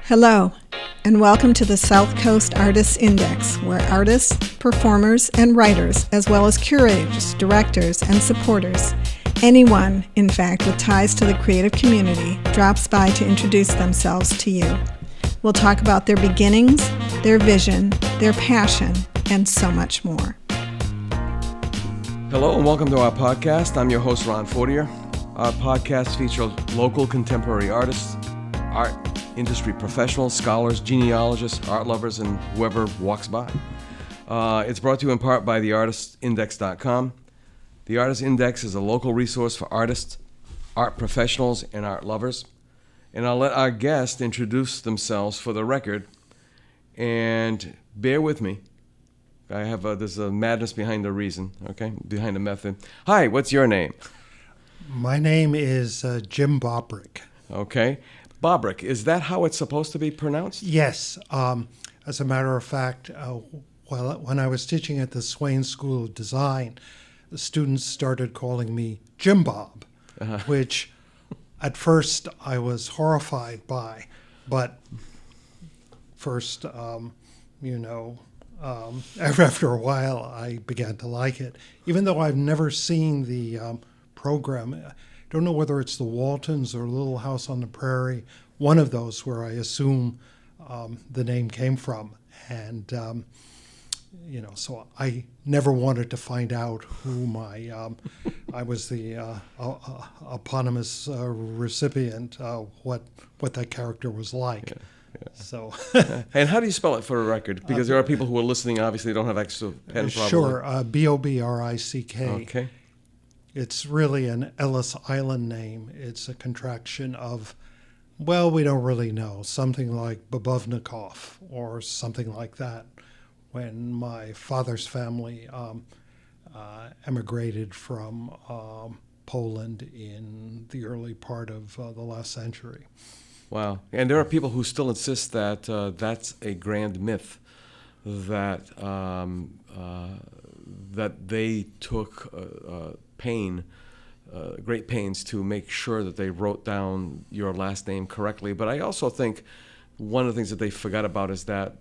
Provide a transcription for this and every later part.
Hello, and welcome to the Southcoast Artists Index, where artists, performers, and writers, as well as curators, directors, and supporters, anyone, in fact, with ties to the creative community, drops by to introduce themselves to you. We'll talk about their beginnings, their vision, their passion, and so much more. Hello and welcome to our podcast. I'm your host, Ron Fortier. Our podcast features local contemporary artists, art industry professionals, scholars, genealogists, art lovers, and whoever walks by. It's brought to you in part by theartistindex.com. The Artist Index is a local resource for artists, art professionals, and art lovers. And I'll let our guests introduce themselves for the record. And bear with me. There's a madness behind the reason, okay? Behind the method. Hi, what's your name? My name is Jim Bobrick. Okay. Bobrick, is that how it's supposed to be pronounced? Yes. As a matter of fact, when I was teaching at the Swain School of Design, the students started calling me Jim Bob, which at first I was horrified by. But first, after a while, I began to like it. Even though I've never seen the program, I don't know whether it's the Waltons or Little House on the Prairie, one of those where I assume the name came from. And, so I never wanted to find out who I was the eponymous recipient, what that character was like. Yeah. So, and how do you spell it for a record? Because there are people who are listening, obviously don't have access to pen. Sure, Bobrick. Okay. It's really an Ellis Island name. It's a contraction of, well, we don't really know, something like Bobovnikov or something like that. When my father's family emigrated from Poland in the early part of the last century. Wow. And there are people who still insist that that's a grand myth, that that they took great pains to make sure that they wrote down your last name correctly. But I also think one of the things that they forgot about is that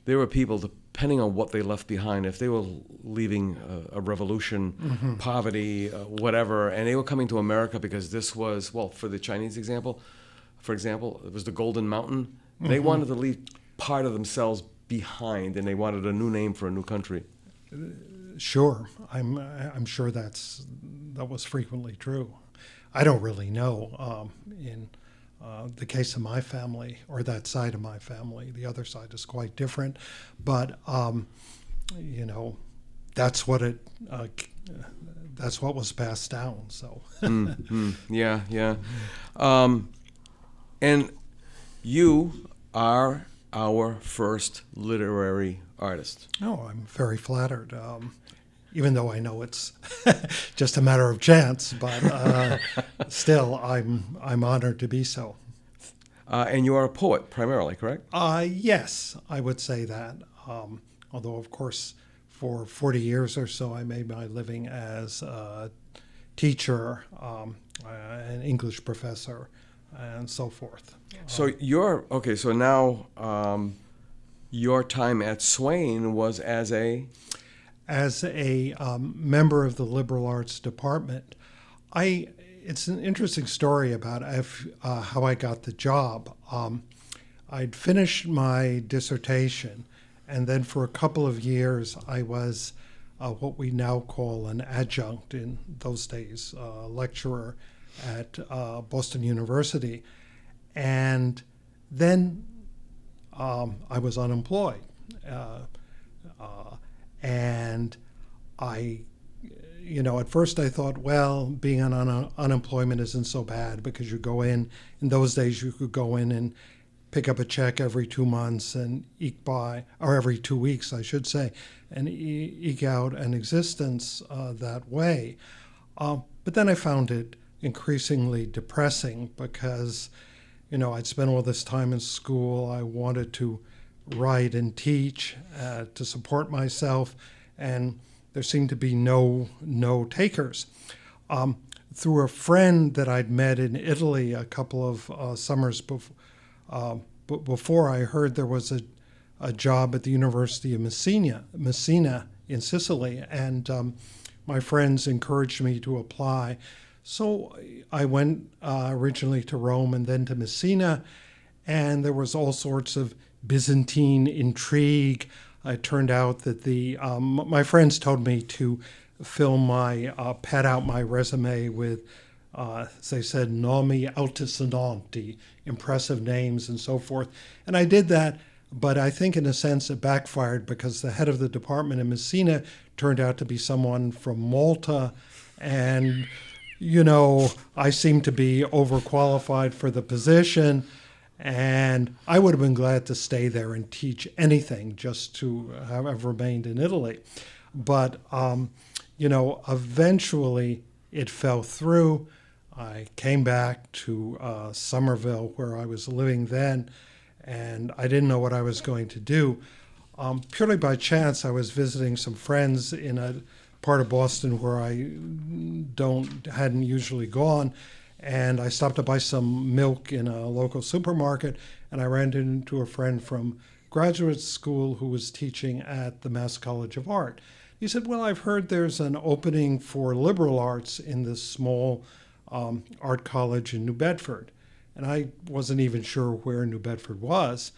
there were people, depending on what they left behind, if they were leaving a revolution, poverty, whatever, and they were coming to America because this was, well, for the Chinese example, for example, it was the Golden Mountain. They wanted to leave part of themselves behind, and they wanted a new name for a new country. Sure, I'm sure that was frequently true. I don't really know. In the case of my family, or that side of my family, the other side is quite different. But that's what that's what was passed down. So. Yeah. And you are our first literary artist. Oh, I'm very flattered. Even though I know it's just a matter of chance, but still, I'm honored to be so. And you are a poet primarily, correct? Yes, I would say that. Although, of course, for 40 years or so, I made my living as a teacher, an English professor, and so forth. So So now your time at Swain was as a member of the liberal arts department. It's an interesting story about how I got the job. I'd finished my dissertation, and then for a couple of years I was what we now call an adjunct, in those days, lecturer at Boston University. And then I was unemployed. And at first I thought, well, being on unemployment isn't so bad, because you go in those days you could go in and pick up a check every 2 months and eke by, or every 2 weeks, I should say, and eke out an existence that way. But then I found it increasingly depressing because, I'd spent all this time in school. I wanted to write and teach to support myself, and there seemed to be no takers. Through a friend that I'd met in Italy a couple of summers before I heard there was a job at the University of Messina in Sicily, and my friends encouraged me to apply. So I went originally to Rome and then to Messina, and there was all sorts of Byzantine intrigue. It turned out that my friends told me to pad out my resume with, as they said, nomi altisonanti, impressive names and so forth. And I did that, but I think in a sense it backfired because the head of the department in Messina turned out to be someone from Malta, and I seemed to be overqualified for the position, and I would have been glad to stay there and teach anything just to have remained in Italy. But, eventually it fell through. I came back to Somerville, where I was living then, and I didn't know what I was going to do. Purely by chance, I was visiting some friends in a part of Boston where I hadn't usually gone, and I stopped to buy some milk in a local supermarket, and I ran into a friend from graduate school who was teaching at the Mass College of Art. He said, well, I've heard there's an opening for liberal arts in this small art college in New Bedford. And I wasn't even sure where New Bedford was,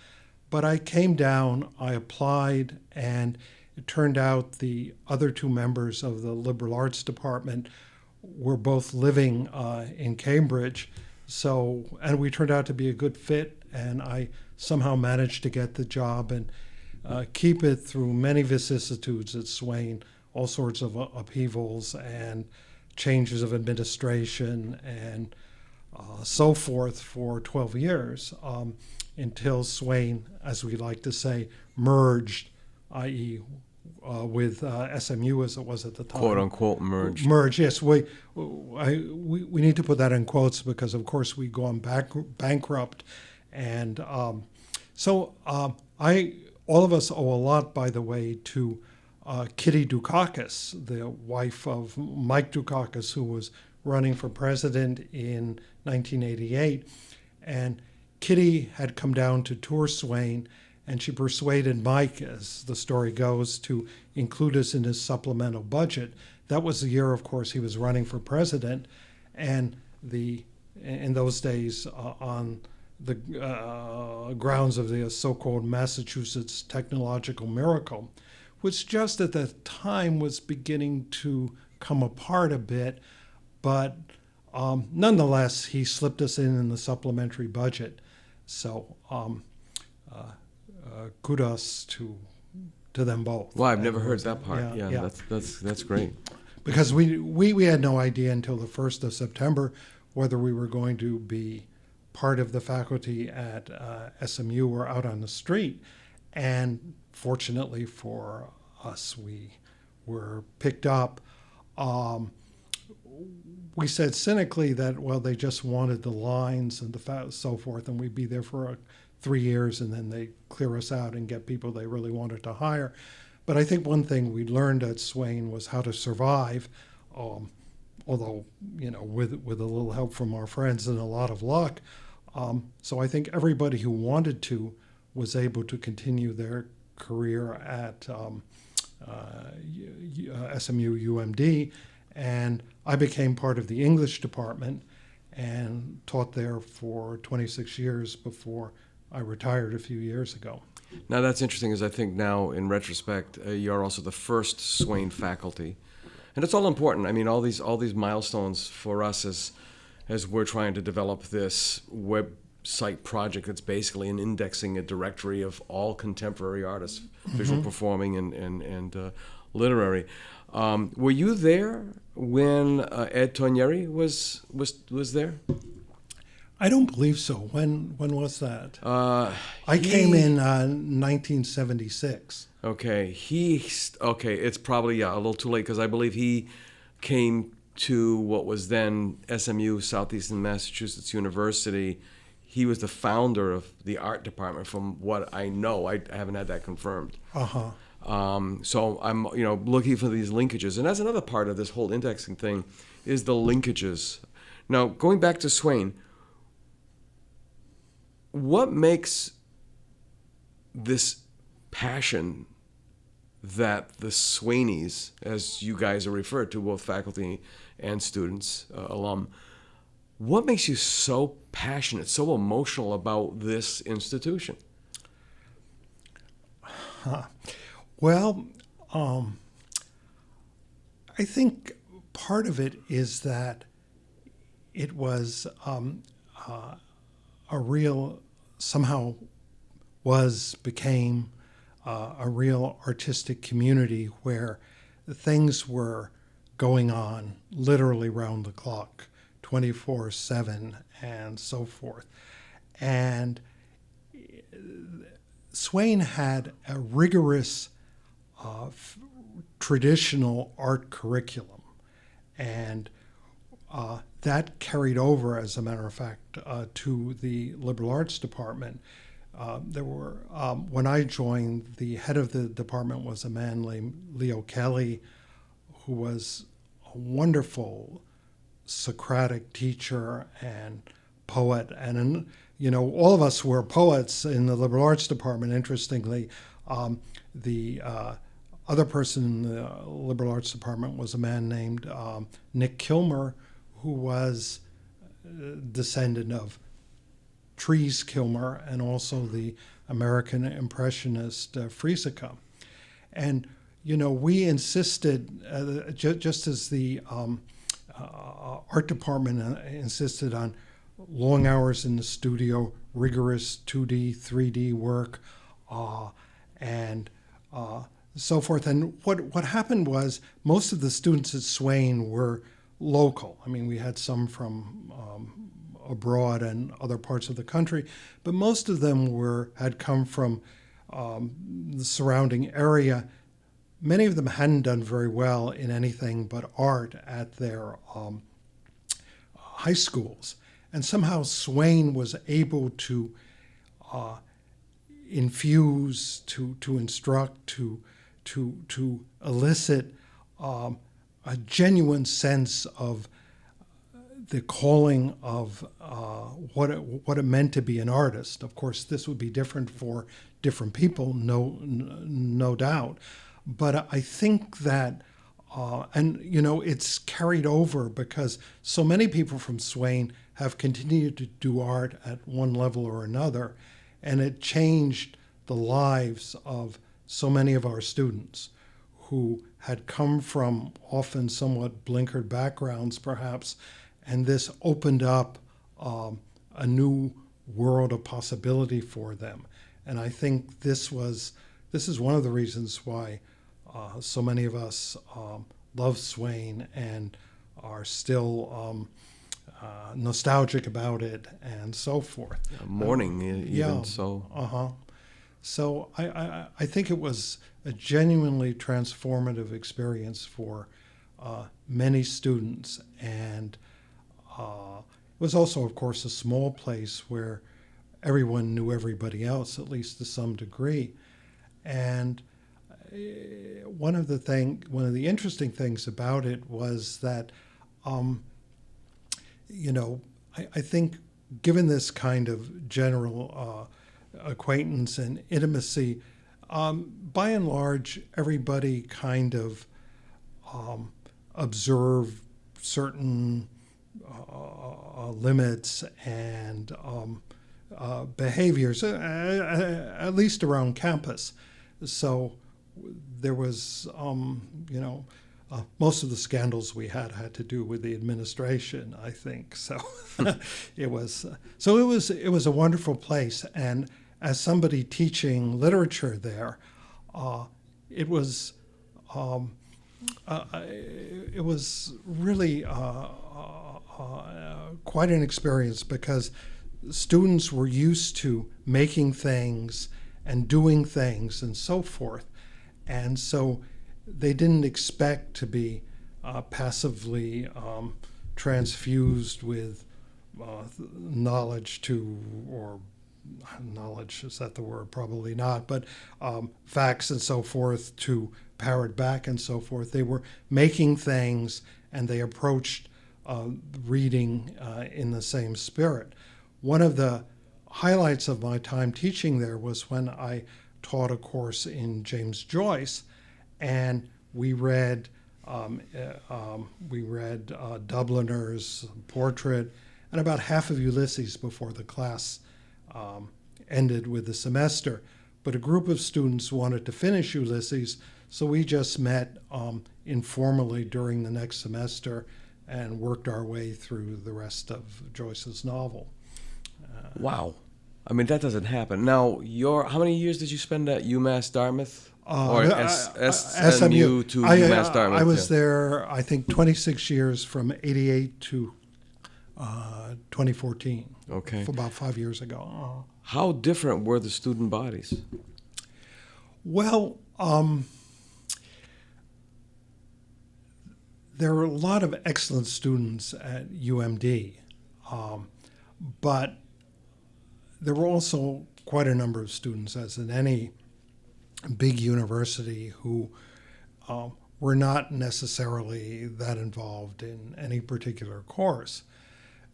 but I came down, I applied, and it turned out the other two members of the liberal arts department were both living in Cambridge. And we turned out to be a good fit, and I somehow managed to get the job and keep it through many vicissitudes at Swain, all sorts of upheavals and changes of administration and so forth for 12 years until Swain, as we like to say, merged, i.e., with SMU as it was at the time. Quote unquote merged. Merged, yes. We need to put that in quotes because, of course, we go on bankrupt. And all of us owe a lot, by the way, to Kitty Dukakis, the wife of Mike Dukakis, who was running for president in 1988. And Kitty had come down to tour Swain, and she persuaded Mike, as the story goes, to include us in his supplemental budget. That was the year, of course, he was running for president. And in those days, on the grounds of the so-called Massachusetts technological miracle, which just at the time was beginning to come apart a bit, but nonetheless, he slipped us in the supplementary budget. So kudos to them both. Well, I've never heard that part. Yeah. That's great. Because we had no idea until the 1st of September whether we were going to be part of the faculty at SMU or out on the street. And fortunately for us, we were picked up. We said cynically that, well, they just wanted the lines and so forth, and we'd be there for 3 years, and then they clear us out and get people they really wanted to hire. But I think one thing we learned at Swain was how to survive, although, with a little help from our friends and a lot of luck. So I think everybody who wanted to was able to continue their career at SMU UMD, and I became part of the English department and taught there for 26 years before I retired a few years ago. Now that's interesting, as I think now in retrospect, you're also the first Swain faculty, and it's all important. I mean, all these milestones for us as we're trying to develop this website project that's basically indexing a directory of all contemporary artists, visual performing and literary. Were you there when Ed Tonieri was there? I don't believe so. When was that? I came in 1976. Okay, it's probably a little too late because I believe he came to what was then SMU, Southeastern Massachusetts University. He was the founder of the art department, from what I know. I haven't had that confirmed. So I'm looking for these linkages, and that's another part of this whole indexing thing is the linkages. Now, going back to Swain, what makes this passion that the Swainies, as you guys are referred to, both faculty and students, alum, what makes you so passionate, so emotional about this institution? Well, I think part of it is that it was became a real artistic community where things were going on literally round the clock, 24/7 and so forth. And Swain had a rigorous traditional art curriculum, and that carried over, as a matter of fact, to the liberal arts department. There were, when I joined, the head of the department was a man named Leo Kelly, who was a wonderful Socratic teacher and poet. And, all of us were poets in the liberal arts department, interestingly. The other person in the liberal arts department was a man named Nick Kilmer, who was a descendant of Trees Kilmer and also the American Impressionist Friesica. And, we insisted, just as the art department insisted on long hours in the studio, rigorous 2D, 3D work, and so forth. And what happened was most of the students at Swain were local. I mean, we had some from abroad and other parts of the country, but most of them had come from the surrounding area. Many of them hadn't done very well in anything but art at their high schools. And somehow Swain was able to infuse, to instruct, to elicit a genuine sense of the calling of what it meant to be an artist. Of course, this would be different for different people, no doubt. But I think that, it's carried over because so many people from Swain have continued to do art at one level or another, and it changed the lives of so many of our students who had come from often somewhat blinkered backgrounds, perhaps, and this opened up a new world of possibility for them. And I think this is one of the reasons why so many of us love Swain and are still nostalgic about it and so forth. Mourning, even so. So I think it was a genuinely transformative experience for many students, and it was also, of course, a small place where everyone knew everybody else, at least to some degree. And one of the interesting things about it was that, I think given this kind of general acquaintance and intimacy, by and large, everybody kind of observed certain limits and behaviors, at least around campus. So there was, most of the scandals we had to do with the administration, I think. So it was a wonderful place. And as somebody teaching literature there, it was really quite an experience, because students were used to making things and doing things and so forth. And so they didn't expect to be passively transfused with knowledge or knowledge, is that the word? Probably not, but facts and so forth to parrot back and so forth. They were making things, and they approached reading in the same spirit. One of the highlights of my time teaching there was when I taught a course in James Joyce, and we read Dubliners, Portrait, and about half of Ulysses before the class ended with the semester. But a group of students wanted to finish Ulysses, so we just met informally during the next semester and worked our way through the rest of Joyce's novel. Wow. I mean, that doesn't happen. Now, how many years did you spend at UMass Dartmouth? Or SMU to UMass Dartmouth? I was there, I think, 26 years from 88 to 2014. Okay. About 5 years ago. How different were the student bodies? Well, there were a lot of excellent students at UMD, but there were also quite a number of students, as in any big university, who were not necessarily that involved in any particular course.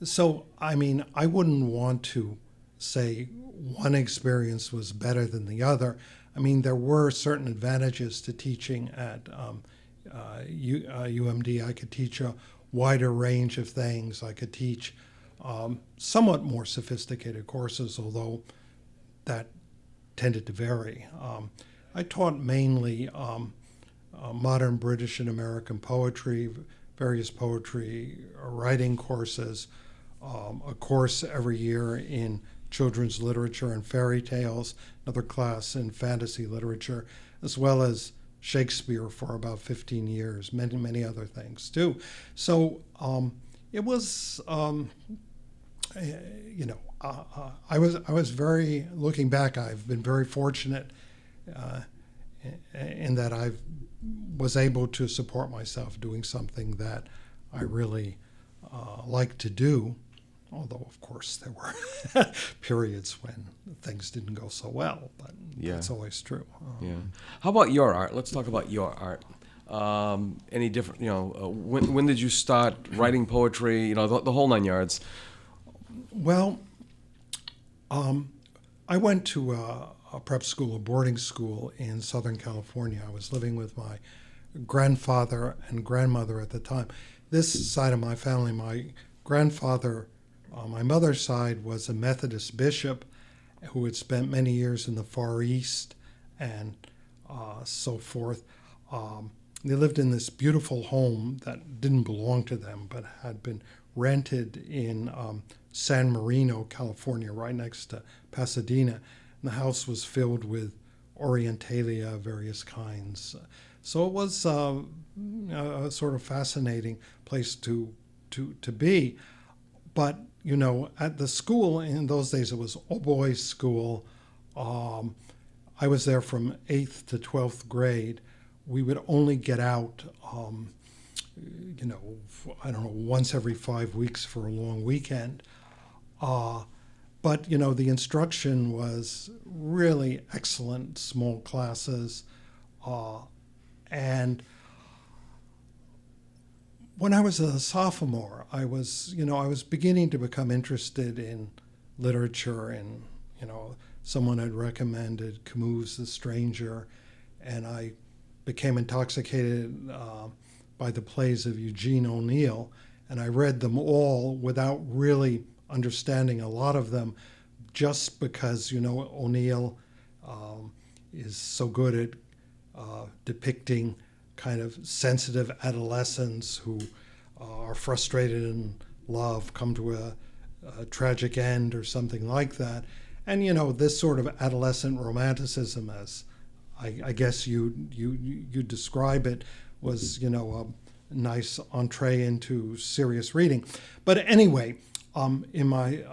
So, I mean, I wouldn't want to say one experience was better than the other. I mean, there were certain advantages to teaching at UMD. I could teach a wider range of things. I could teach somewhat more sophisticated courses, although that tended to vary. I taught mainly modern British and American poetry, various poetry writing courses, a course every year in children's literature and fairy tales, another class in fantasy literature, as well as Shakespeare for about 15 years, many other things too. So it was, I was very, looking back, I've been very fortunate in that I was able to support myself doing something that I really like to do. Although, of course, there were periods when things didn't go so well, but that's always true. Yeah. How about your art? Let's talk about your art. Any different, when did you start writing poetry, the whole nine yards? Well, I went to a prep school, a boarding school in Southern California. I was living with my grandfather and grandmother at the time. This side of my family, my grandfather, my mother's side, was a Methodist bishop who had spent many years in the Far East and so forth. They lived in this beautiful home that didn't belong to them, but had been rented in San Marino, California, right next to Pasadena. And the house was filled with orientalia of various kinds. So it was a sort of fascinating place to be. But, at the school, in those days it was all boys school. I was there from 8th to 12th grade. We would only get out, once every 5 weeks for a long weekend. But, the instruction was really excellent, small classes. And when I was a sophomore, I was beginning to become interested in literature, and, someone had recommended Camus' The Stranger, and I became intoxicated by the plays of Eugene ONeill, and I read them all without really understanding a lot of them, just because, ONeill is so good at depicting kind of sensitive adolescents who are frustrated in love, come to a tragic end or something like that. And, this sort of adolescent romanticism, as I guess you describe it, was, a nice entree into serious reading. But anyway, in my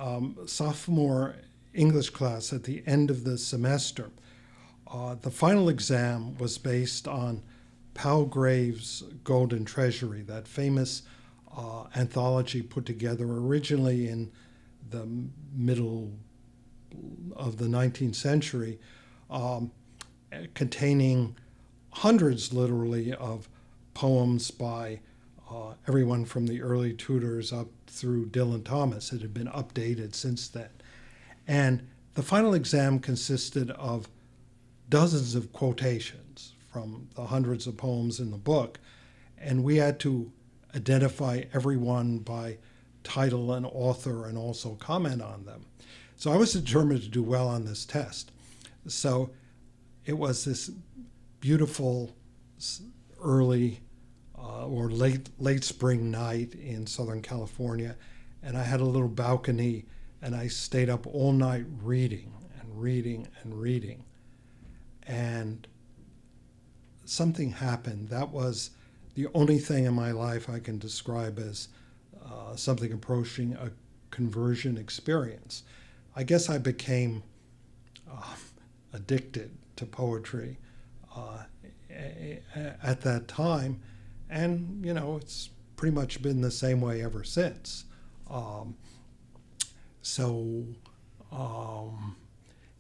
sophomore English class at the end of the semester, the final exam was based on Palgrave's Golden Treasury, that famous anthology put together originally in the middle of the 19th century, containing hundreds, literally, of poems by everyone from the early Tudors up through Dylan Thomas. It had been updated since then. And the final exam consisted of dozens of quotations from the hundreds of poems in the book, and we had to identify everyone by title and author and also comment on them. So I was determined to do well on this test. So it was this beautiful early or late spring night in Southern California, and I had a little balcony, and I stayed up all night reading and reading and reading. And something happened. That was the only thing in my life I can describe as something approaching a conversion experience. I guess I became addicted to poetry at that time, and it's pretty much been the same way ever since.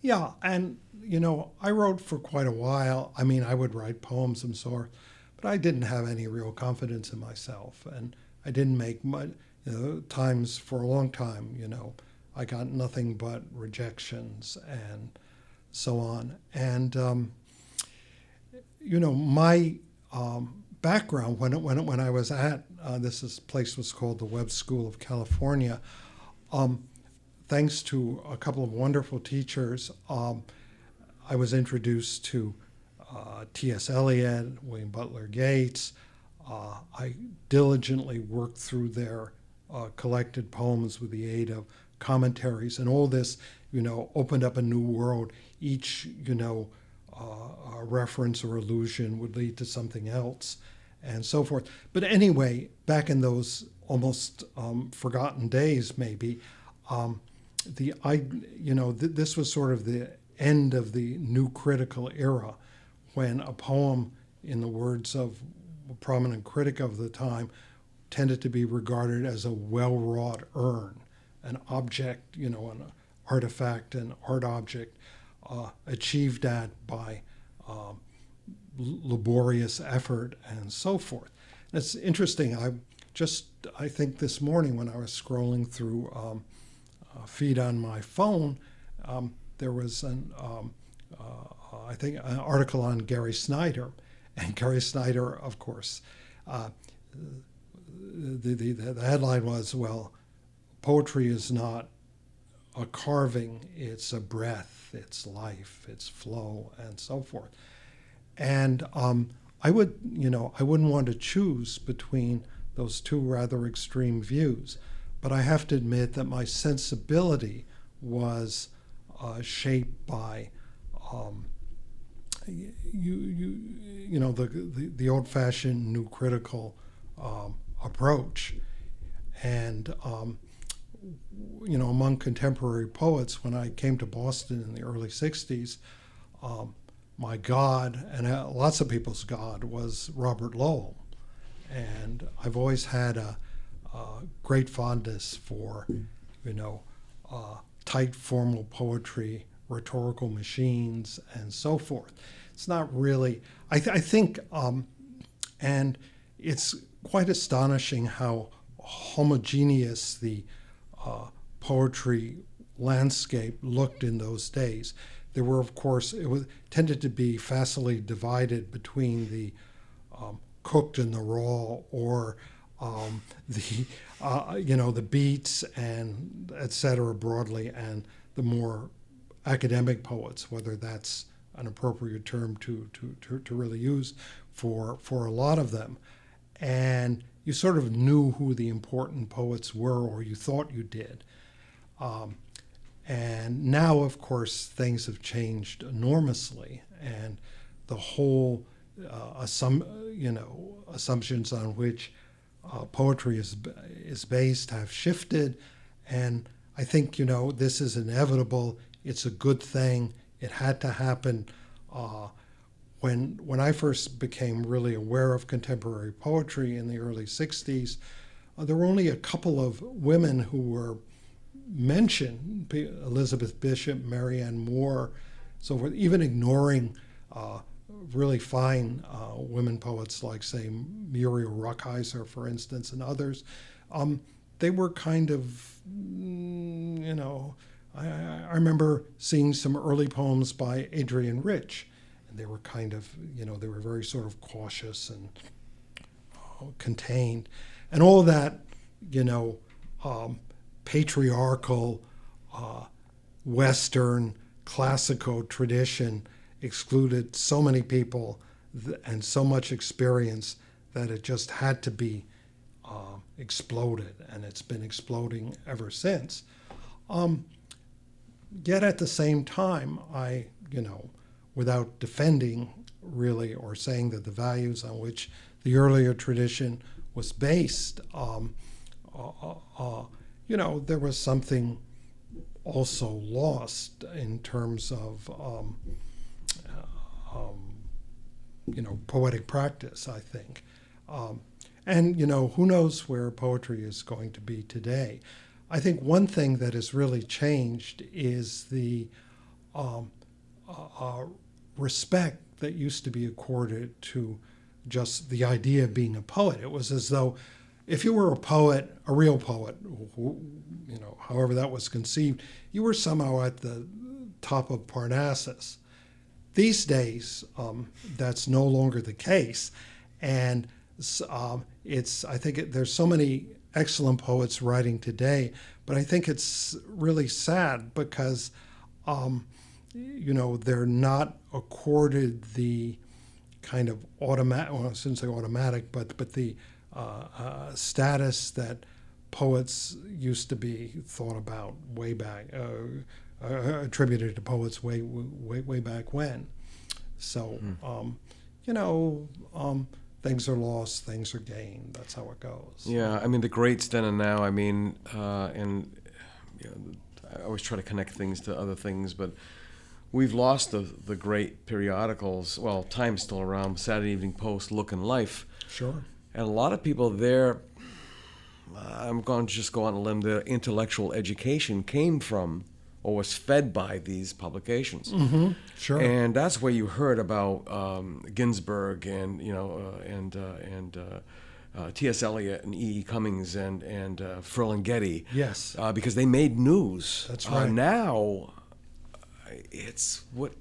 Yeah, and I wrote for quite a while. I mean, I would write poems and so on, but I didn't have any real confidence in myself, and I didn't make much. Times for a long time, I got nothing but rejections and so on. And my background when I was at this place was called the Webb School of California. Thanks to a couple of wonderful teachers, I was introduced to T.S. Eliot, William Butler Yeats. I diligently worked through their collected poems with the aid of commentaries, and all this, opened up a new world. Each, a reference or allusion would lead to something else, and so forth. But anyway, back in those almost forgotten days, maybe, this was sort of the end of the new critical era, when a poem, in the words of a prominent critic of the time, tended to be regarded as a well-wrought urn, an object, an artifact, an art object, achieved at by laborious effort and so forth. And it's interesting. I think this morning when I was scrolling through a feed on my phone, there was an article on Gary Snyder, and Gary Snyder, of course. The headline was, well, poetry is not a carving, it's a breath, it's life, it's flow, and so forth. And I wouldn't want to choose between those two rather extreme views, but I have to admit that my sensibility was shaped by the old-fashioned new critical approach. And among contemporary poets, when I came to Boston in the early 60s, my god, and lots of people's god, was Robert Lowell. And I've always had a great fondness for tight formal poetry, rhetorical machines, and so forth. It's not really, I think, and it's quite astonishing how homogeneous the poetry landscape looked in those days. There were, of course, tended to be facilely divided between the cooked and the raw, or the beats and et cetera broadly, and the more academic poets, whether that's an appropriate term to really use for a lot of them. And you sort of knew who the important poets were, or you thought you did. And now, of course, things have changed enormously, and the whole assumptions on which poetry is based have shifted. And I think this is inevitable. It's a good thing. It had to happen. When I first became really aware of contemporary poetry in the early 60s, there were only a couple of women who were mentioned: Elizabeth Bishop, Marianne Moore, so forth, even ignoring really fine women poets like, say, Muriel Rukeyser, for instance, and others. They were kind of, I remember seeing some early poems by Adrienne Rich, and they were kind of, they were very sort of cautious and contained, and all that, patriarchal, Western, classical tradition excluded so many people and so much experience that it just had to be exploded, and it's been exploding ever since. Yet at the same time, I, without defending really or saying that the values on which the earlier tradition was based, there was something also lost in terms of, poetic practice, I think. And, who knows where poetry is going to be today. I think one thing that has really changed is the respect that used to be accorded to just the idea of being a poet. It was as though if you were a poet, a real poet, however that was conceived, you were somehow at the top of Parnassus. These days, that's no longer the case, and I think there's so many excellent poets writing today, but I think it's really sad because, they're not accorded the kind of automatic, well, I shouldn't say automatic, but the status that poets used to be thought about way back, attributed to poets way back when. So, things are lost, things are gained. That's how it goes. Yeah, I mean, the greats then and now, I mean, and I always try to connect things to other things, but we've lost the great periodicals. Well, Time's still around, Saturday Evening Post, Look and Life. Sure. And a lot of people there, I'm going to just go on a limb, their intellectual education came from or was fed by these publications. Mm-hmm. Sure. And that's where you heard about Ginsberg and T.S. Eliot and E.E. Cummings and Ferlinghetti. Yes. Because they made news. That's right. Now, it's what...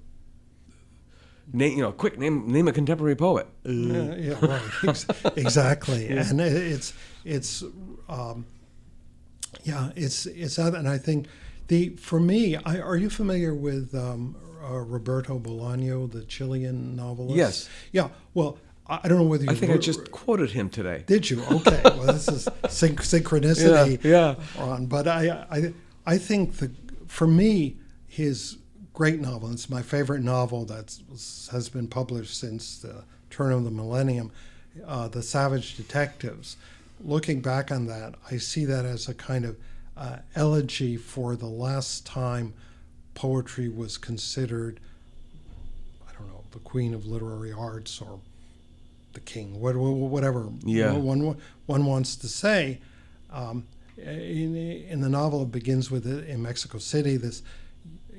Name a contemporary poet. Yeah, right. Exactly. Yeah. And it's that, and I think for me, are you familiar with Roberto Bolaño, the Chilean novelist? Yes. Yeah. Well, I don't know whether you... I think I just quoted him today. Did you? Okay. Well, this is synchronicity. Yeah. But I think for me, his great novel, it's my favorite novel that has been published since the turn of the millennium, The Savage Detectives. Looking back on that, I see that as a kind of elegy for the last time poetry was considered, I don't know, the queen of literary arts or the king, whatever one wants to say. In the novel, it begins with in Mexico City, this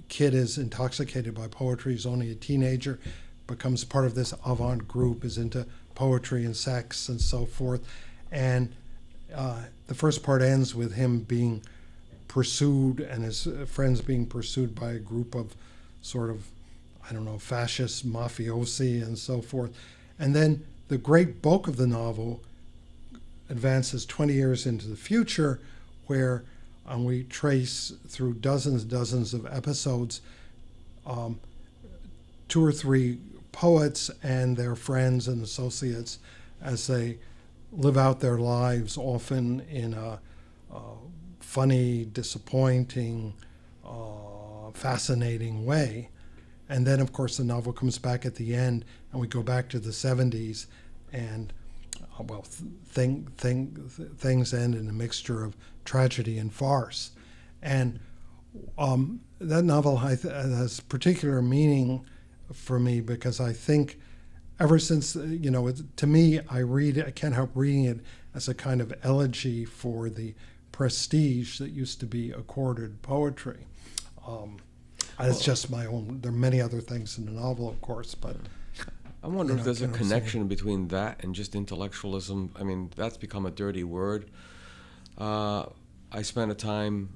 kid is intoxicated by poetry. He's only a teenager, becomes part of this avant group, is into poetry and sex and so forth. And the first part ends with him being pursued and his friends being pursued by a group of sort of, I don't know, fascist mafiosi and so forth. And then the great bulk of the novel advances 20 years into the future, where we trace through dozens of episodes 2 or 3 poets and their friends and associates as they live out their lives, often in a funny, disappointing, fascinating way. And then, of course, the novel comes back at the end, and we go back to the 70s, and things end in a mixture of tragedy and farce. And that novel has particular meaning for me because I think ever since, to me, I can't help reading it as a kind of elegy for the prestige that used to be accorded poetry. It's just my own. There are many other things in the novel, of course, but I wonder if there's a connection between that and just intellectualism. I mean, that's become a dirty word. I spent a time,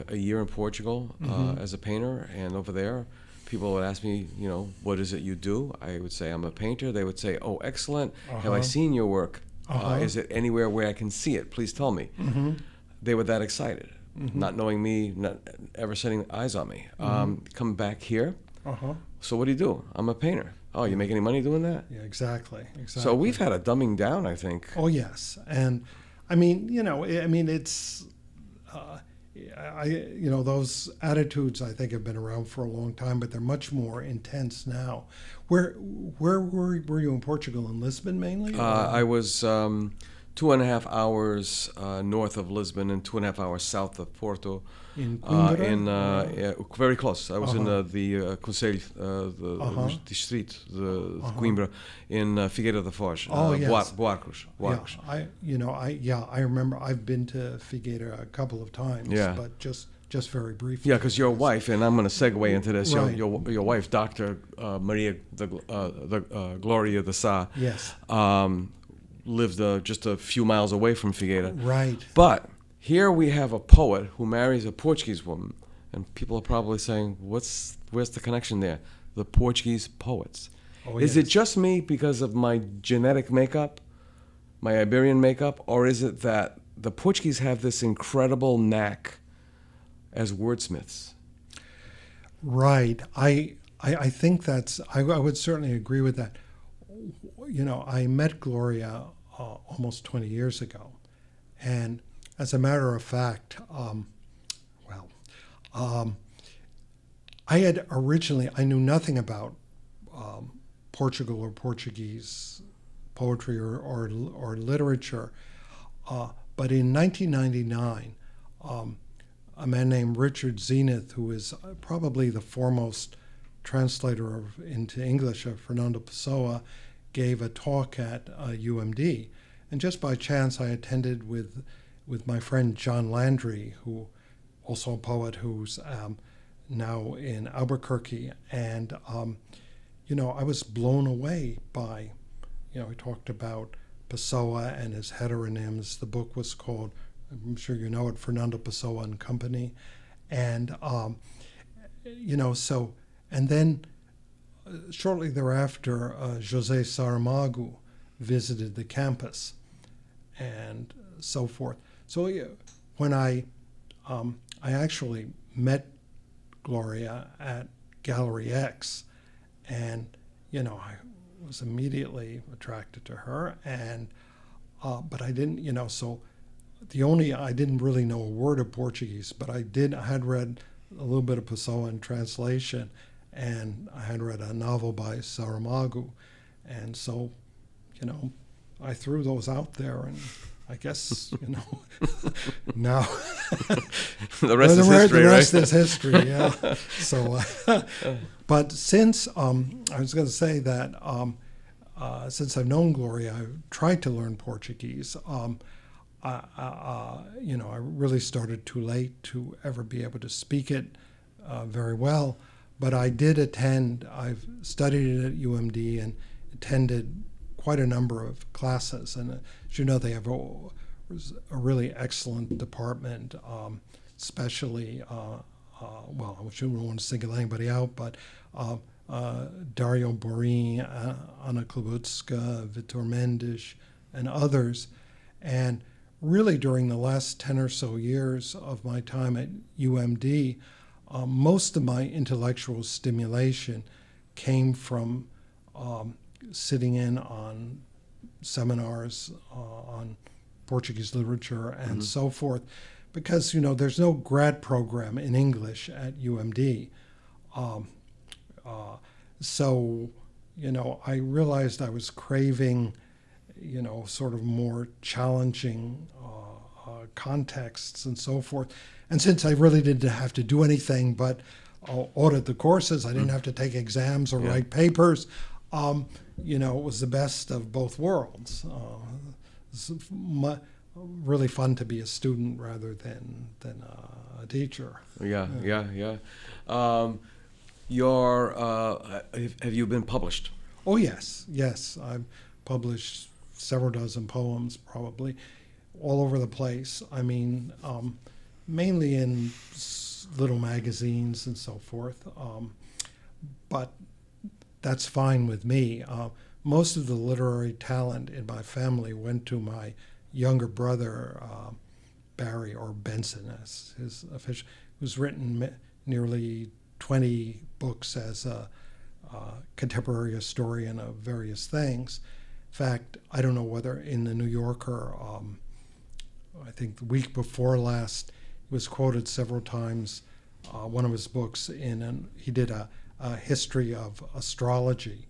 a year in Portugal as a painter, and over there, people would ask me, what is it you do? I would say I'm a painter. They would say, oh, excellent. Have I seen your work? Is it anywhere where I can see it? Please tell me. They were that excited, not knowing me, not ever setting eyes on me. Come back here. So what do you do? I'm a painter. Oh, you make any money doing that? Yeah, exactly. So we've had a dumbing down, I think. Oh, yes. And I mean, it's, those attitudes I think have been around for a long time, but they're much more intense now. Where were you in Portugal? In Lisbon mainly? I was 2.5 hours north of Lisbon and 2.5 hours south of Porto. In Coimbra? Very close. I was in the Conselho, the district, the Coimbra, in Figueira da Foz. Yes. Boarcos. Yeah, I remember. I've been to Figueira a couple of times, but just very briefly. Yeah, because your wife, and I'm going to segue into this. Right. Your wife, Dr. Maria the Gloria de Sá, yes, lived just a few miles away from Figueira. Right. But here we have a poet who marries a Portuguese woman, and people are probably saying, where's the connection there? The Portuguese poets. Is it just me because of my genetic makeup, my Iberian makeup, or is it that the Portuguese have this incredible knack as wordsmiths? Right. I think I would certainly agree with that. I met Gloria almost 20 years ago, and as a matter of fact, I knew nothing about Portugal or Portuguese poetry or literature, but in 1999, a man named Richard Zenith, who is probably the foremost translator into English of Fernando Pessoa, gave a talk at UMD, and just by chance I attended with my friend John Landry, who also a poet who's now in Albuquerque, and I was blown away by, he talked about Pessoa and his heteronyms. The book was called, I'm sure you know it, Fernando Pessoa and Company, and and then shortly thereafter, José Saramago visited the campus, and so forth. So when I actually met Gloria at Gallery X, and I was immediately attracted to her, and but I didn't, so I didn't really know a word of Portuguese, but I had read a little bit of Pessoa in translation, and I had read a novel by Saramago, and so I threw those out there, and I guess, now the rest is history, the rest is history, yeah. So, but since, I was going to say that since I've known Gloria, I've tried to learn Portuguese. I really started too late to ever be able to speak it very well, but I did attend, I've studied it at UMD and attended quite a number of classes, and as you know, they have a really excellent department, especially, I shouldn't want to single anybody out, but Dario Borin, Anna Klobutska, Vitor Mendes, and others. And really during the last 10 or so years of my time at UMD, most of my intellectual stimulation came from sitting in on seminars on Portuguese literature and so forth, because there's no grad program in English at UMD. So I realized I was craving sort of more challenging contexts and so forth. And since I really didn't have to do anything but audit the courses, I didn't have to take exams or write papers. It was the best of both worlds. It's really fun to be a student rather than a teacher. Yeah. Have you been published? Oh, yes. I've published several dozen poems, probably, all over the place. I mean, mainly in little magazines and so forth. but that's fine with me. Most of the literary talent in my family went to my younger brother, Barry, or Benson, as his official, who's written nearly 20 books as a contemporary historian of various things. In fact, I don't know whether in the New Yorker, I think the week before last, he was quoted several times. One of his books he did a history of astrology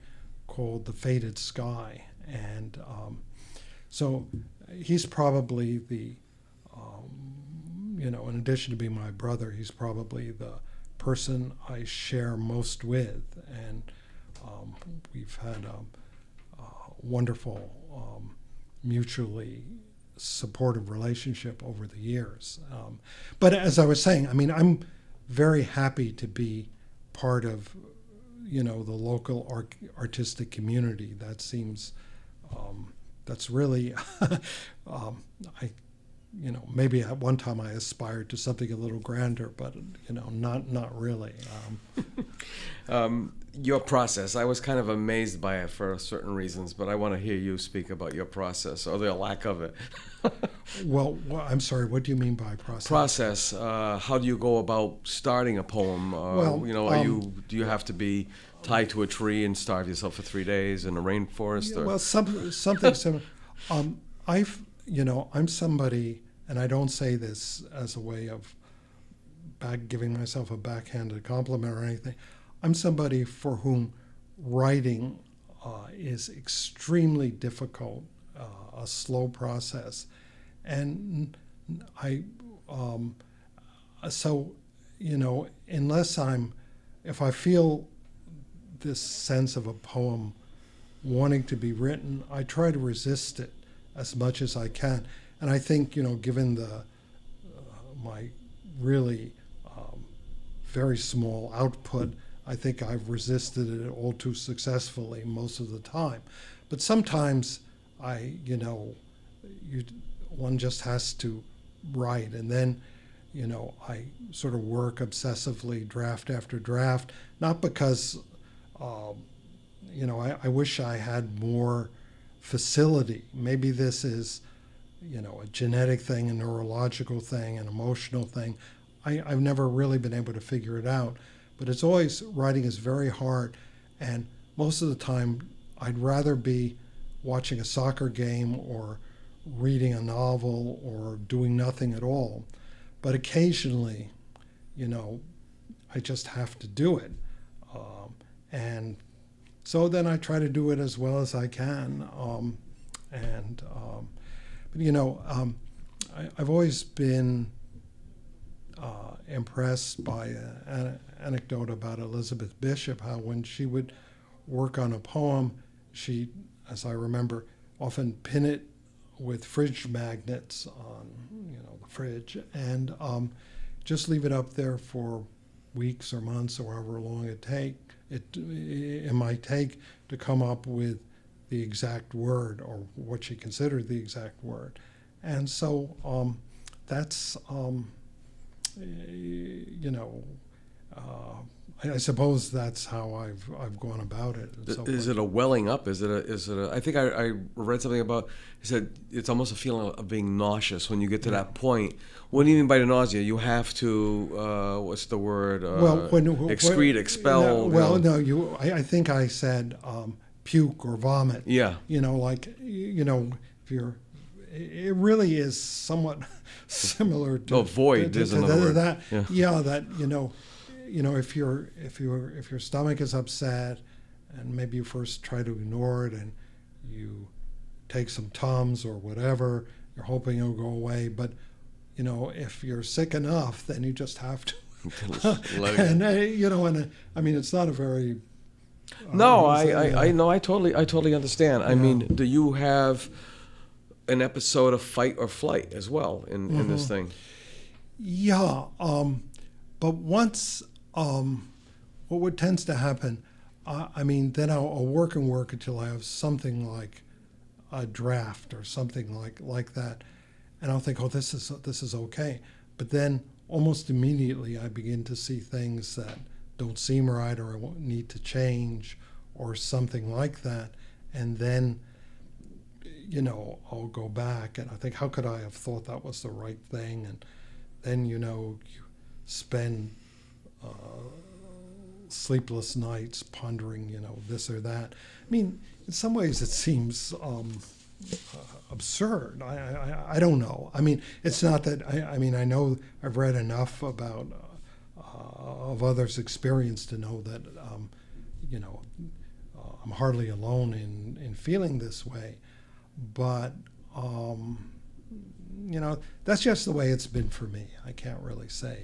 called The Faded Sky, and so he's probably the in addition to being my brother, he's probably the person I share most with, and we've had a wonderful mutually supportive relationship over the years. But as I was saying, I mean, I'm very happy to be part of the local artistic community. That seems that's really maybe at one time I aspired to something a little grander, but not really. Your process, I was kind of amazed by it for certain reasons, but I want to hear you speak about your process or the lack of it. Well, I'm sorry, what do you mean by process? Process. How do you go about starting a poem? Do you have to be tied to a tree and starve yourself for 3 days in a rainforest? Or? Well, something similar. I'm somebody, and I don't say this as a way of giving myself a backhanded compliment or anything. I'm somebody for whom writing is extremely difficult, a slow process, and if I feel this sense of a poem wanting to be written, I try to resist it as much as I can. And I think, given my really very small output, I think I've resisted it all too successfully most of the time. But sometimes one just has to write, and then, I sort of work obsessively, draft after draft, not because, I wish I had more facility. Maybe this is, a genetic thing, a neurological thing, an emotional thing. I've never really been able to figure it out. But it's always, writing is very hard. And most of the time, I'd rather be watching a soccer game or reading a novel or doing nothing at all. But occasionally, I just have to do it. And so then I try to do it as well as I can. I've always been impressed by an anecdote about Elizabeth Bishop, how when she would work on a poem, she, as I remember, often pin it with fridge magnets on the fridge, and just leave it up there for weeks or months or however long it might take to come up with the exact word or what she considered the exact word. And so that's I suppose that's how I've gone about it. Is it a welling up? Is it a? I think I read something about. It said it's almost a feeling of being nauseous when you get to that point. What do you mean by the nausea? You have to what's the word? Excrete, expel. I think I said puke or vomit. Yeah. If you're, it really is somewhat similar to void. Isn't that. If your stomach is upset, and maybe you first try to ignore it, and you take some Tums or whatever, you're hoping it'll go away. But if you're sick enough, then you just have to. It's not a very. No, I know. I totally understand. I mean, do you have an episode of fight or flight as well in this thing? Yeah, but once what tends to happen, then I'll work until I have something like a draft or something like that, and I'll think, this is okay. But then almost immediately I begin to see things don't seem right, or I need to change, or something like that. And then, I'll go back and I think, how could I have thought that was the right thing? And then, you spend sleepless nights pondering, this or that. I mean, in some ways it seems absurd. I don't know. I mean, it's not that, I know I've read enough about of others' experience to know that, I'm hardly alone in feeling this way. But, that's just the way it's been for me. I can't really say.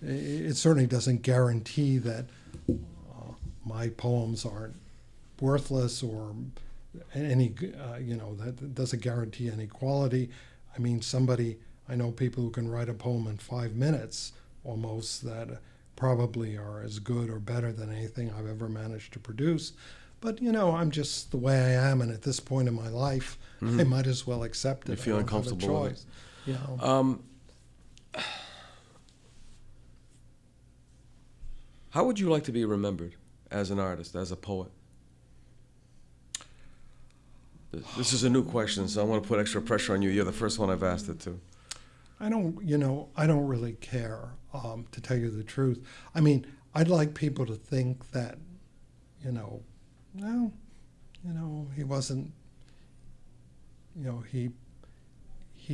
It certainly doesn't guarantee that my poems aren't worthless or any, that doesn't guarantee any quality. I mean, I know people who can write a poem in 5 minutes almost that probably are as good or better than anything I've ever managed to produce. But, I'm just the way I am, and at this point in my life, I might as well accept it. You're feeling comfortable with it. How would you like to be remembered as an artist, as a poet? This is a new question, so I want to put extra pressure on you. You're the first one I've asked it to. I don't really care, to tell you the truth. I mean, I'd like people to think that, he wasn't, he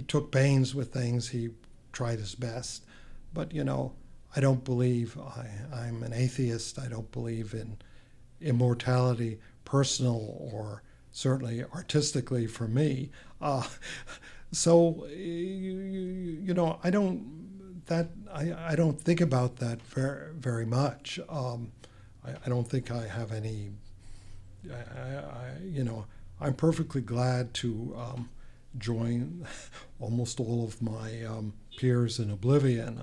took pains with things, he tried his best. But, I don't believe I'm an atheist. I don't believe in immortality, personal or certainly artistically for me. So I don't think about that very much. I don't think I have any. I'm perfectly glad to join almost all of my peers in oblivion.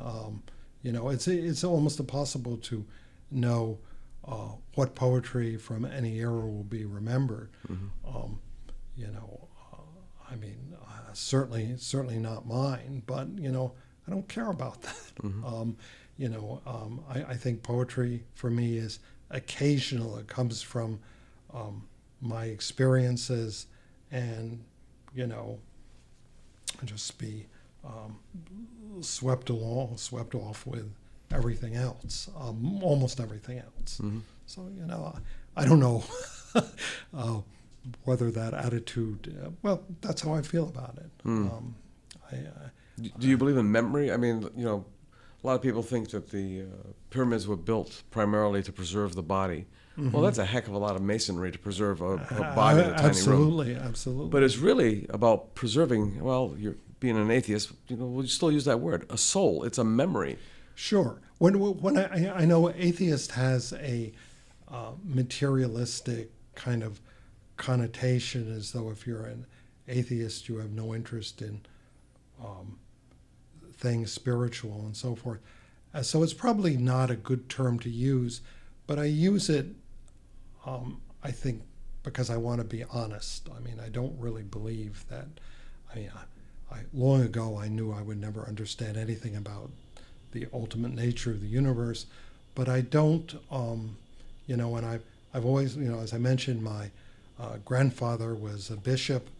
It's almost impossible to know what poetry from any era will be remembered. Certainly not mine, but I don't care about that. I think poetry for me is occasional. It comes from my experiences, and just be swept off with everything else, almost everything else. So I don't know whether that attitude. Well, that's how I feel about it. Do you believe in memory? I mean, a lot of people think that the pyramids were built primarily to preserve the body. Well, that's a heck of a lot of masonry to preserve a body in a tiny room. Absolutely. But it's really about preserving, well, you're being an atheist, we'll still use that word, a soul. It's a memory. Sure. When I know atheist has a materialistic kind of connotation, as though if you're an atheist, you have no interest in things spiritual and so forth. So it's probably not a good term to use, but I use it, I think, because I want to be honest. I mean, I don't really believe that. Long ago I knew I would never understand anything about the ultimate nature of the universe, but I don't, and I've always, as I mentioned, my grandfather was a bishop.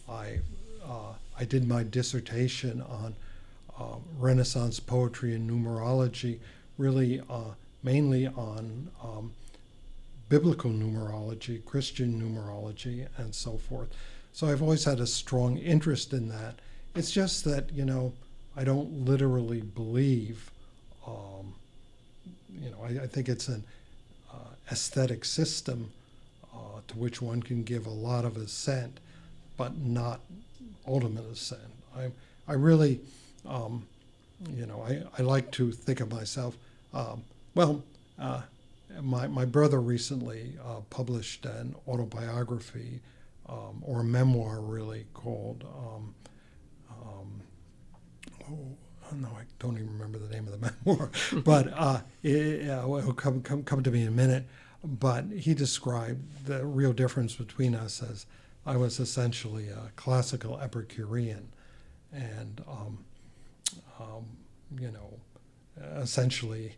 I did my dissertation on Renaissance poetry and numerology, really mainly on biblical numerology, Christian numerology, and so forth. So I've always had a strong interest in that. It's just that, I don't literally believe, I think it's an aesthetic system to which one can give a lot of assent, but not ultimate assent. I really, I like to think of myself, my brother recently published an autobiography, or a memoir really, called, I don't even remember the name of the memoir, but it'll come to me in a minute. But he described the real difference between us as I was essentially a classical Epicurean, and essentially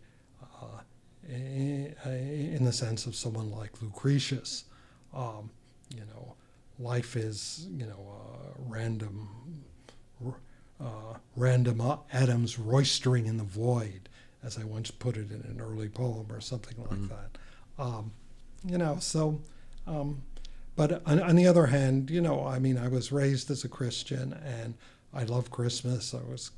in the sense of someone like Lucretius. Life is, random atoms roistering in the void, as I once put it in an early poem or something like that. But on the other hand, I was raised as a Christian, and I love Christmas. I was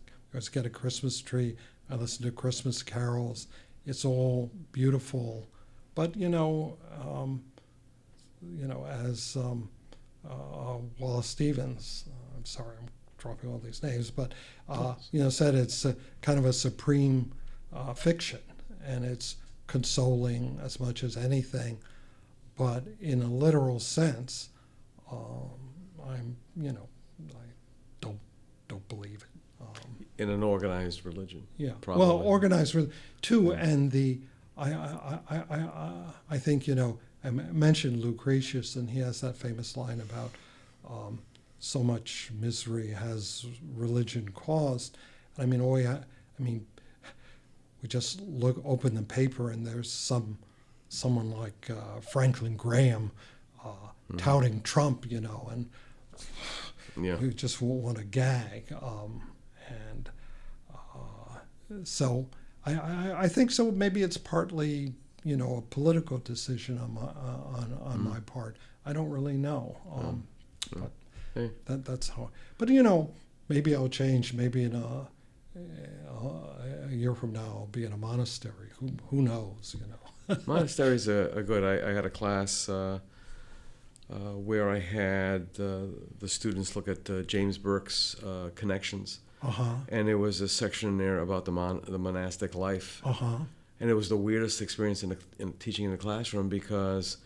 get a Christmas tree. I listen to Christmas carols. It's all beautiful, but as Wallace Stevens, I'm sorry, I'm dropping all these names, but said it's kind of a supreme fiction, and it's consoling as much as anything. But in a literal sense, I don't believe it. In an organized religion. Yeah. Probably. Well, organized too, and I think I mentioned Lucretius, and he has that famous line about so much misery has religion caused. I mean, we just open the paper, and there's someone like Franklin Graham touting Trump, and you just want to gag. So I think so. Maybe it's partly a political decision on my part. I don't really know. But that's how. But maybe I'll change. Maybe in a year from now, I'll be in a monastery. Who knows? Monasteries are good. I had a class where I had the students look at James Bobrick's Connections. And there was a section there about the monastic life. And it was the weirdest experience in teaching in the classroom, because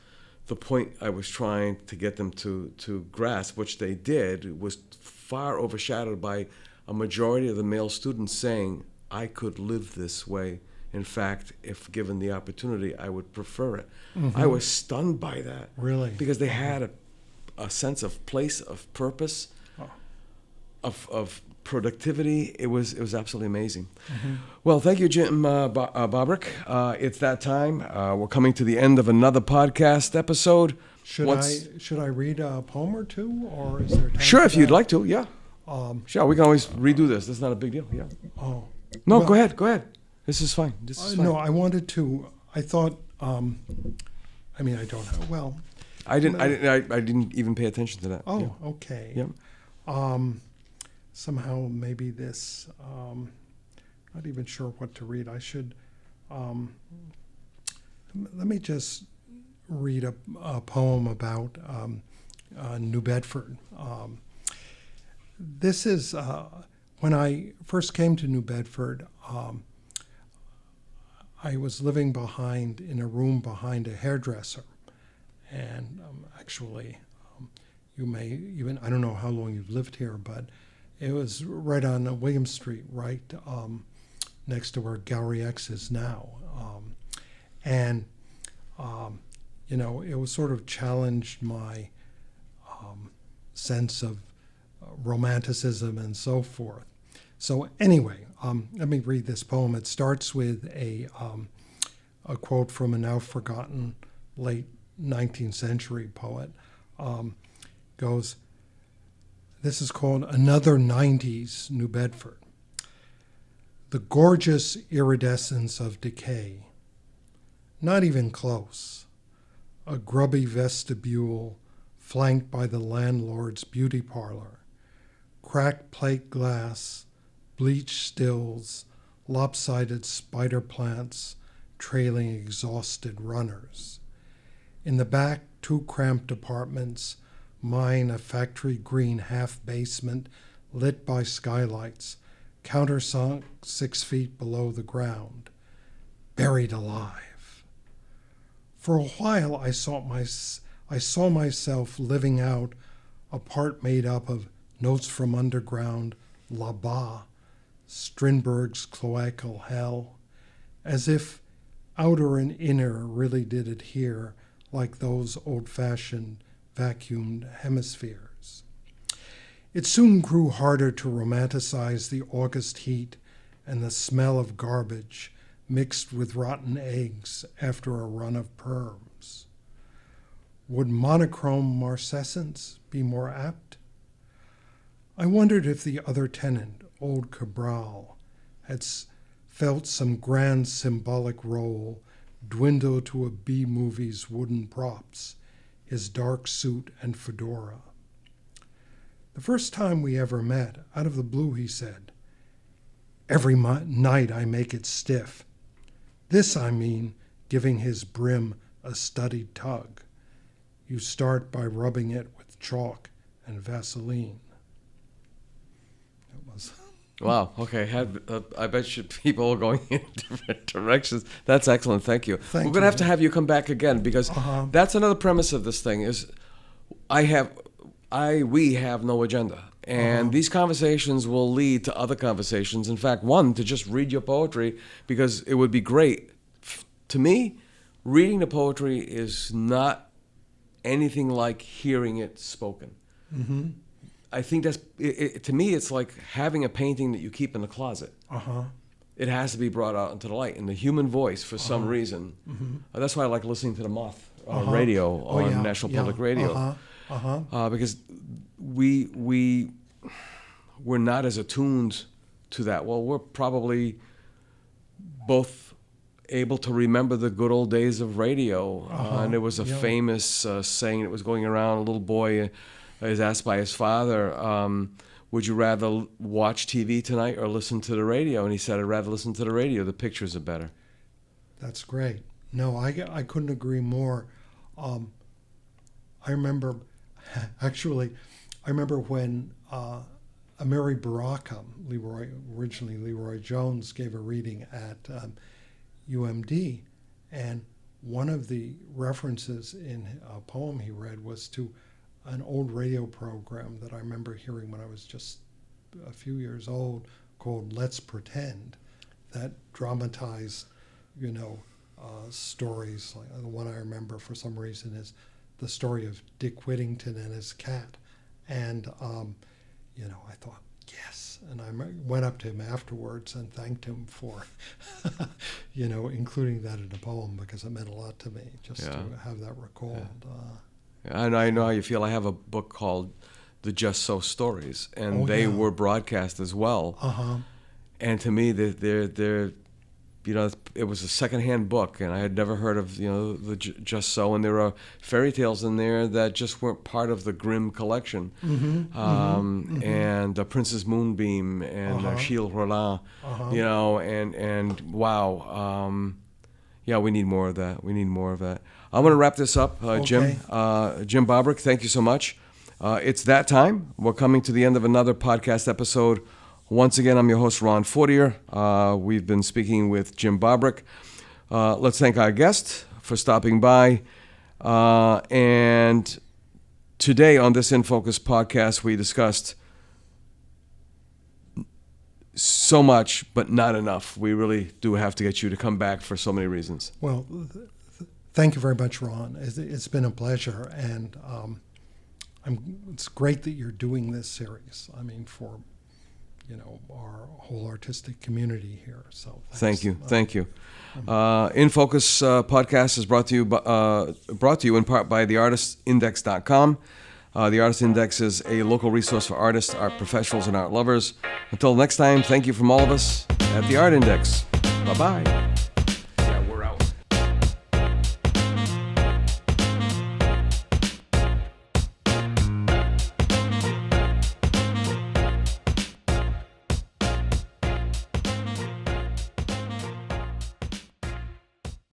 the point I was trying to get them to grasp, which they did, was far overshadowed by a majority of the male students saying, I could live this way. In fact, if given the opportunity, I would prefer it. I was stunned by that. Really? Because they had a sense of place, of purpose, of productivity. It was absolutely amazing. Well, thank you, Jim Bobrick. It's that time. We're coming to the end of another podcast episode. Should I read a poem or two, or is there time? Sure, if you'd like to. Yeah. Sure, we can always redo this. That's not a big deal. Yeah. Oh. No, well, go ahead. This is fine. No, I wanted to. I thought. I don't know. Well, I didn't even pay attention to that. Oh, yeah. Okay. Yeah. Somehow maybe this. Not even sure what to read. I should. Let me just read a poem about New Bedford. This is when I first came to New Bedford. I was living in a room behind a hairdresser, and you may even, I don't know how long you've lived here, but it was right on William Street, right next to where Gallery X is now, it was sort of challenged my sense of romanticism and so forth. So anyway, let me read this poem. It starts with a quote from a now forgotten late 19th century poet. Goes, this is called Another 90s New Bedford. The gorgeous iridescence of decay. Not even close. A grubby vestibule flanked by the landlord's beauty parlor. Cracked plate glass, bleached stills, lopsided spider plants, trailing exhausted runners. In the back, 2 cramped apartments, mine a factory green half-basement lit by skylights, countersunk 6 feet below the ground, buried alive. For a while I saw myself living out a part made up of Notes from Underground, La Ba, Strindberg's cloacal hell, as if outer and inner really did adhere like those old-fashioned vacuumed hemispheres. It soon grew harder to romanticize the August heat and the smell of garbage mixed with rotten eggs after a run of perms. Would monochrome marcescence be more apt? I wondered if the other tenant, old Cabral, had felt some grand symbolic role dwindle to a B-movie's wooden props, his dark suit and fedora. The first time we ever met, out of the blue, he said, "Every night I make it stiff." This, I mean, giving his brim a studied tug. You start by rubbing it with chalk and Vaseline. It was... Wow. Okay. I bet you people are going in different directions. That's excellent. Thank you. We're going to have you come back again because that's another premise of this thing is we have no agenda. And these conversations will lead to other conversations. In fact, one, to just read your poetry because it would be great. To me, reading the poetry is not anything like hearing it spoken. Mm-hmm. I think that's, to me, it's like having a painting that you keep in the closet. It has to be brought out into the light in the human voice for some reason. That's why I like listening to the Moth on radio, on National Public Radio. Because we're not as attuned to that. Well, we're probably both able to remember the good old days of radio. And there was a famous saying that was going around. A little boy is asked by his father, would you rather watch TV tonight or listen to the radio? And he said, I'd rather listen to the radio. The pictures are better. That's great. No, I couldn't agree more. I remember when Mary Baraka, originally Leroy Jones, gave a reading at UMD, and one of the references in a poem he read was to an old radio program that I remember hearing when I was just a few years old called Let's Pretend, that dramatized, stories. Like the one I remember for some reason is the story of Dick Whittington and his cat. And, I thought, yes. And I went up to him afterwards and thanked him for, including that in the poem because it meant a lot to me just to have that recalled. And I know how you feel. I have a book called The Just So Stories, and they were broadcast as well. And to me, they're it was a secondhand book, and I had never heard of the Just So, and there are fairy tales in there that just weren't part of the Grimm collection. And Princess Moonbeam and Achille Roland, and wow, we need more of that. We need more of that. I'm going to wrap this up, Jim. Jim Bobrick, thank you so much. It's that time. We're coming to the end of another podcast episode. Once again, I'm your host, Ron Fortier. We've been speaking with Jim Bobrick. Let's thank our guest for stopping by. And today on this In Focus podcast, we discussed so much, but not enough. We really do have to get you to come back for so many reasons. Well, thank you very much, Ron. It's been a pleasure, and it's great that you're doing this series. I mean, for our whole artistic community here. So thank you. In Focus podcast is brought to you in part by theartistindex.com. The Artist Index is a local resource for artists, art professionals, and art lovers. Until next time, thank you from all of us at the Art Index. Bye-bye.